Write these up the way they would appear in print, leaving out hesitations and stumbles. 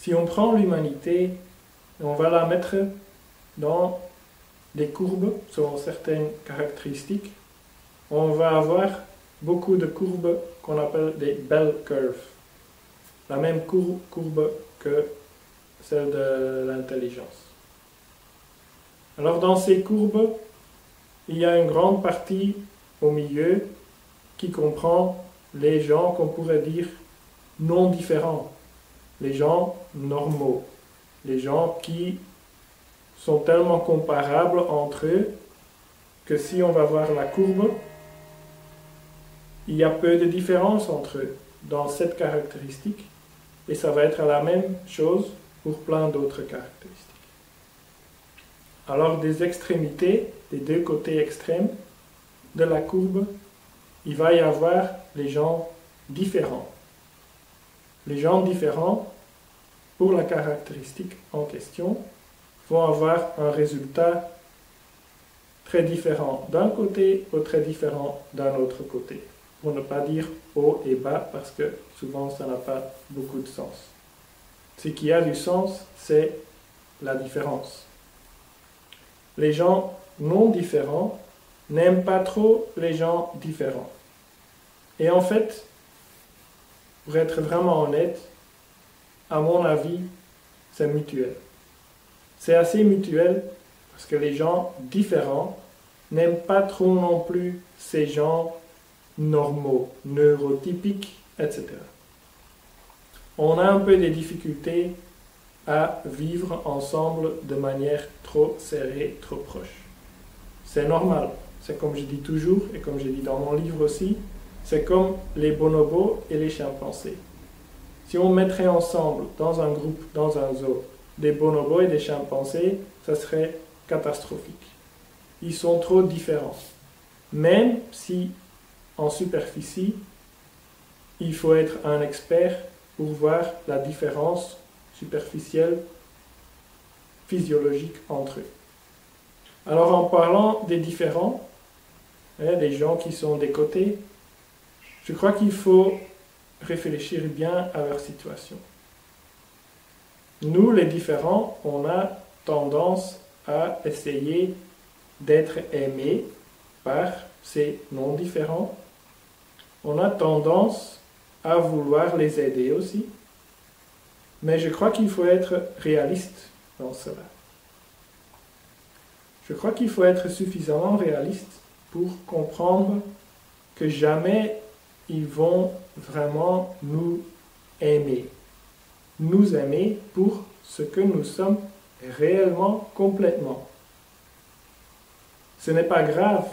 Si on prend l'humanité et on va la mettre dans des courbes selon certaines caractéristiques, on va avoir beaucoup de courbes qu'on appelle des bell curves. La même courbe que celle de l'intelligence. Alors dans ces courbes, il y a une grande partie au milieu qui comprend les gens qu'on pourrait dire non différents, les gens normaux, les gens qui sont tellement comparables entre eux que si on va voir la courbe, il y a peu de différence entre eux dans cette caractéristique et ça va être la même chose pour plein d'autres caractéristiques. Alors des extrémités, des deux côtés extrêmes de la courbe, il va y avoir les gens différents. Les gens différents, pour la caractéristique en question, vont avoir un résultat très différent d'un côté ou très différent d'un autre côté. Pour ne pas dire haut et bas, parce que souvent ça n'a pas beaucoup de sens. Ce qui a du sens, c'est la différence. Les gens non différents n'aiment pas trop les gens différents. Et en fait, pour être vraiment honnête, à mon avis, c'est mutuel. C'est assez mutuel parce que les gens différents n'aiment pas trop non plus ces gens normaux, neurotypiques, etc. On a un peu des difficultés à vivre ensemble de manière trop serrée, trop proche. C'est normal, c'est comme je dis toujours et comme je dis dans mon livre aussi, c'est comme les bonobos et les chimpanzés. Si on mettrait ensemble dans un groupe, dans un zoo, des bonobos et des chimpanzés, ça serait catastrophique. Ils sont trop différents. Même si en superficie, il faut être un expert pour voir la différence superficielle, physiologique entre eux. Alors en parlant des différents, des gens qui sont des côtés, je crois qu'il faut réfléchir bien à leur situation. Nous, les différents, on a tendance à essayer d'être aimés par ces non-différents. On a tendance à vouloir les aider aussi. Mais je crois qu'il faut être réaliste dans cela. Je crois qu'il faut être suffisamment réaliste pour comprendre que jamais ils vont vraiment nous aimer. Nous aimer pour ce que nous sommes réellement, complètement. Ce n'est pas grave,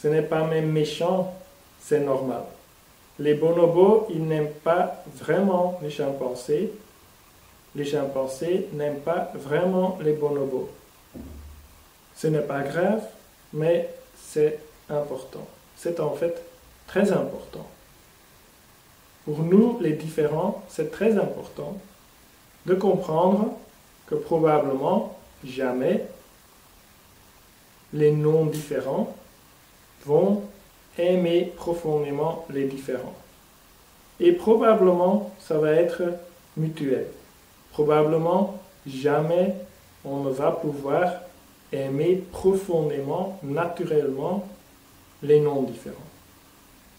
ce n'est pas même méchant, c'est normal. Les bonobos, ils n'aiment pas vraiment les chimpanzés. Les chimpanzés n'aiment pas vraiment les bonobos. Ce n'est pas grave, mais c'est important. C'est en fait très important. Pour nous, les différents, c'est très important de comprendre que probablement jamais les non-différents vont aimer profondément les différents. Et probablement, ça va être mutuel. Probablement, jamais on ne va pouvoir aimer profondément, naturellement, les non-différents.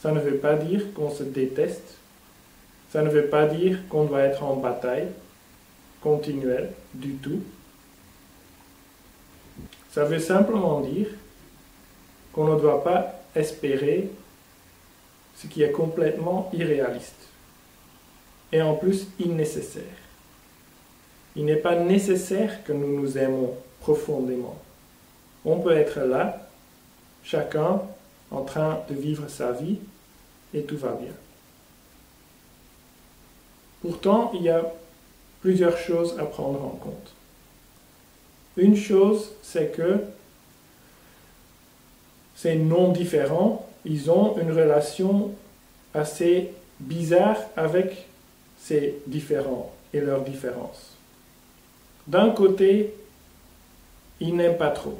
Ça ne veut pas dire qu'on se déteste. Ça ne veut pas dire qu'on doit être en bataille continuelle du tout. Ça veut simplement dire qu'on ne doit pas espérer ce qui est complètement irréaliste et en plus nécessaire. Il n'est pas nécessaire que nous nous aimons profondément. On peut être là, chacun en train de vivre sa vie et tout va bien. Pourtant, il y a plusieurs choses à prendre en compte. Une chose, c'est que ces non-différents, ils ont une relation assez bizarre avec ces différents et leurs différences. D'un côté, ils n'aiment pas trop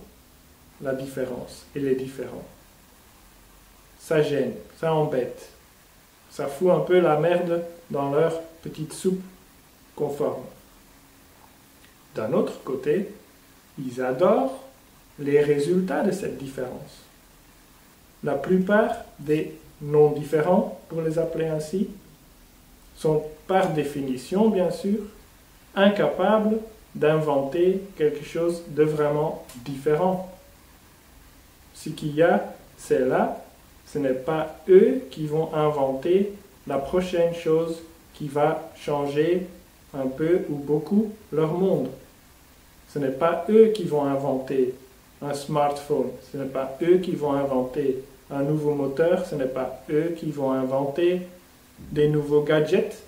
la différence et les différents. Ça gêne, ça embête. Ça fout un peu la merde dans leur petite soupe conforme. D'un autre côté, ils adorent les résultats de cette différence. La plupart des non-différents, pour les appeler ainsi, sont par définition, bien sûr, incapables d'inventer quelque chose de vraiment différent. Ce qu'il y a, c'est là, ce n'est pas eux qui vont inventer la prochaine chose qui va changer un peu ou beaucoup leur monde. Ce n'est pas eux qui vont inventer un smartphone, ce n'est pas eux qui vont inventer un nouveau moteur, ce n'est pas eux qui vont inventer des nouveaux gadgets,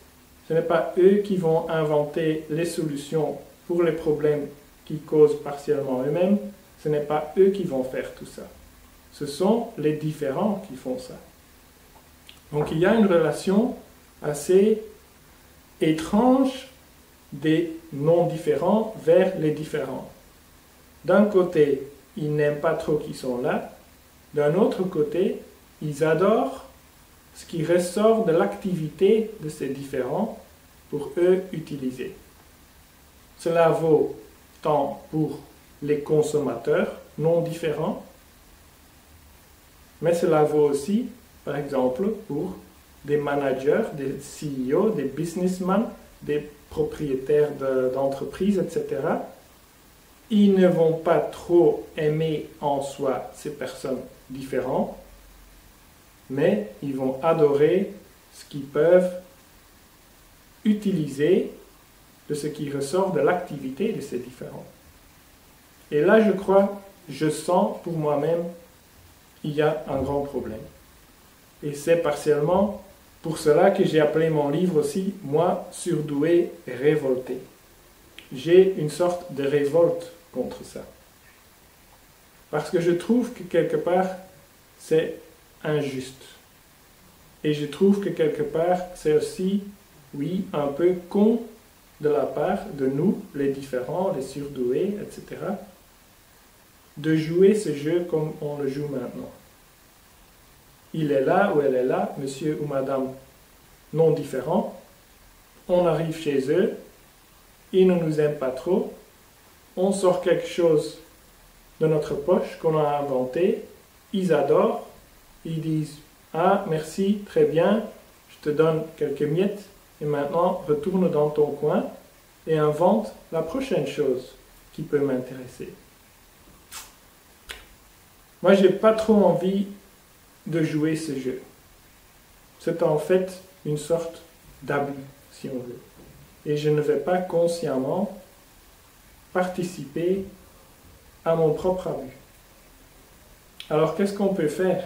ce n'est pas eux qui vont inventer les solutions pour les problèmes qu'ils causent partiellement eux-mêmes, ce n'est pas eux qui vont faire tout ça. Ce sont les différents qui font ça. Donc il y a une relation assez étrange des non-différents vers les différents. D'un côté, ils n'aiment pas trop qu'ils sont là. D'un autre côté, ils adorent ce qui ressort de l'activité de ces différents pour eux utiliser. Cela vaut tant pour les consommateurs non différents, mais cela vaut aussi, par exemple, pour des managers, des CEO, des businessmen, des propriétaires d'entreprises, etc. Ils ne vont pas trop aimer en soi ces personnes différentes, mais ils vont adorer ce qu'ils peuvent utiliser de ce qui ressort de l'activité de ces différents. Et là, je crois, je sens pour moi-même, il y a un grand problème. Et c'est partiellement pour cela que j'ai appelé mon livre aussi « Moi, surdoué et révolté ». J'ai une sorte de révolte contre ça. Parce que je trouve que quelque part, c'est injuste. Et je trouve que quelque part, c'est aussi, oui, un peu con de la part de nous, les différents, les surdoués, etc., de jouer ce jeu comme on le joue maintenant. Il est là ou elle est là, monsieur ou madame non différent. On arrive chez eux, ils ne nous aiment pas trop, on sort quelque chose de notre poche qu'on a inventé, ils adorent, ils disent « Ah, merci, très bien, je te donne quelques miettes et maintenant retourne dans ton coin et invente la prochaine chose qui peut m'intéresser. » Moi, je n'ai pas trop envie de jouer ce jeu. C'est en fait une sorte d'abus, si on veut. Et je ne vais pas consciemment participer à mon propre abus. Alors, qu'est-ce qu'on peut faire?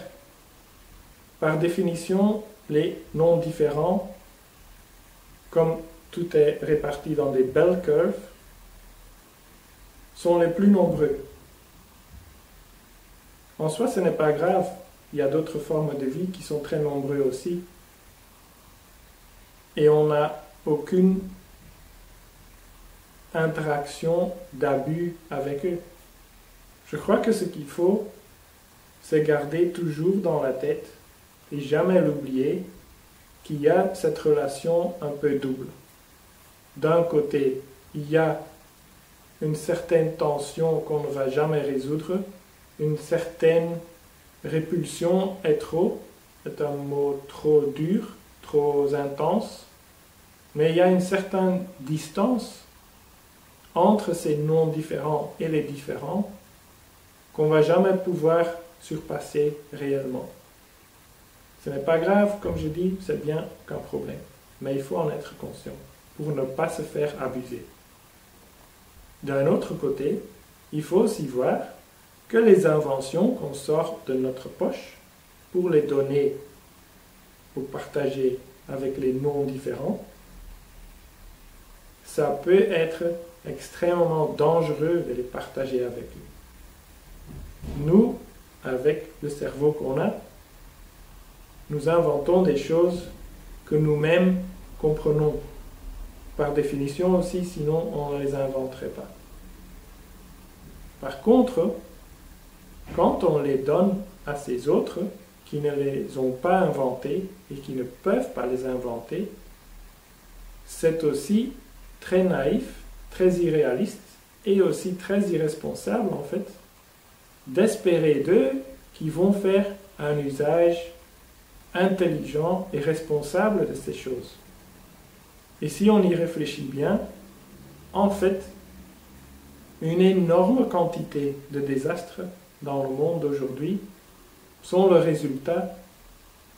Par définition, les non-différents, comme tout est réparti dans des bell curves, sont les plus nombreux. En soi, ce n'est pas grave. Il y a d'autres formes de vie qui sont très nombreux aussi. Et on n'a aucune interaction d'abus avec eux. Je crois que ce qu'il faut, c'est garder toujours dans la tête et jamais l'oublier qu'il y a cette relation un peu double. D'un côté, il y a une certaine tension qu'on ne va jamais résoudre, une certaine répulsion est un mot trop dur, trop intense, mais il y a une certaine distance entre ces non-différents et les différents qu'on ne va jamais pouvoir surpasser réellement. Ce n'est pas grave, comme je dis, c'est bien qu'un problème, mais il faut en être conscient pour ne pas se faire abuser. D'un autre côté, il faut aussi voir que les inventions qu'on sort de notre poche pour les donner ou partager avec les non-différents, ça peut être extrêmement dangereux de les partager avec eux. Nous, avec le cerveau qu'on a, nous inventons des choses que nous-mêmes comprenons. Par définition aussi, sinon on ne les inventerait pas. Par contre, quand on les donne à ces autres qui ne les ont pas inventés et qui ne peuvent pas les inventer, c'est aussi très naïf, très irréaliste et aussi très irresponsable en fait d'espérer d'eux qu'ils vont faire un usage intelligent et responsable de ces choses. Et si on y réfléchit bien, en fait, une énorme quantité de désastres dans le monde d'aujourd'hui sont le résultat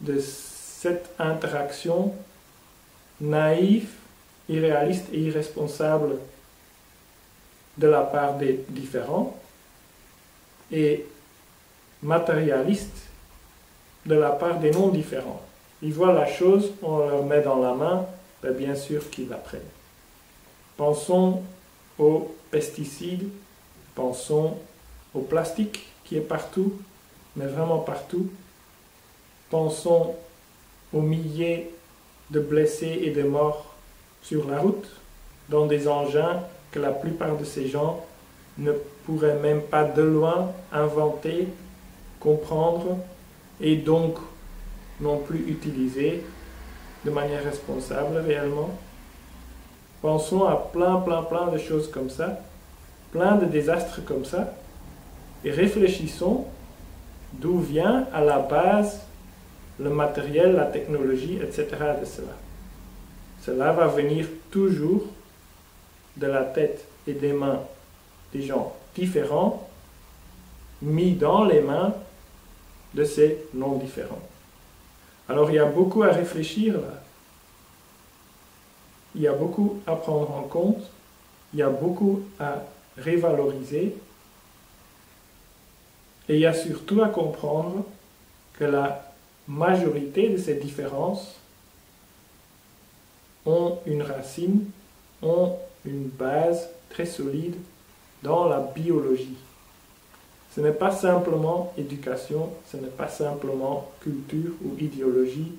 de cette interaction naïve, irréaliste et irresponsable de la part des différents et matérialiste de la part des non-différents. Ils voient la chose, on leur met dans la main, ben bien sûr qu'ils la prennent. Pensons aux pesticides, pensons au plastique qui est partout, mais vraiment partout. Pensons aux milliers de blessés et de morts sur la route, dans des engins que la plupart de ces gens ne pourraient même pas de loin inventer, comprendre et donc non plus utiliser de manière responsable réellement. Pensons à plein de choses comme ça, plein de désastres comme ça, et réfléchissons d'où vient à la base le matériel, la technologie, etc. de cela. Cela va venir toujours de la tête et des mains des gens différents, mis dans les mains de ces non-différents. Alors il y a beaucoup à réfléchir là. Il y a beaucoup à prendre en compte, il y a beaucoup à révaloriser, et il y a surtout à comprendre que la majorité de ces différences ont une racine, ont une base très solide dans la biologie. Ce n'est pas simplement éducation, ce n'est pas simplement culture ou idéologie.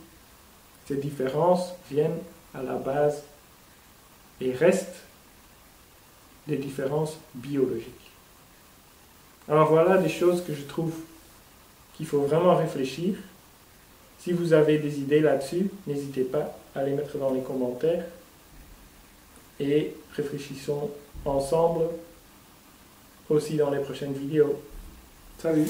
Ces différences viennent à la base et restent des différences biologiques. Alors voilà des choses que je trouve qu'il faut vraiment réfléchir. Si vous avez des idées là-dessus, n'hésitez pas à les mettre dans les commentaires et réfléchissons ensemble aussi dans les prochaines vidéos. Salut!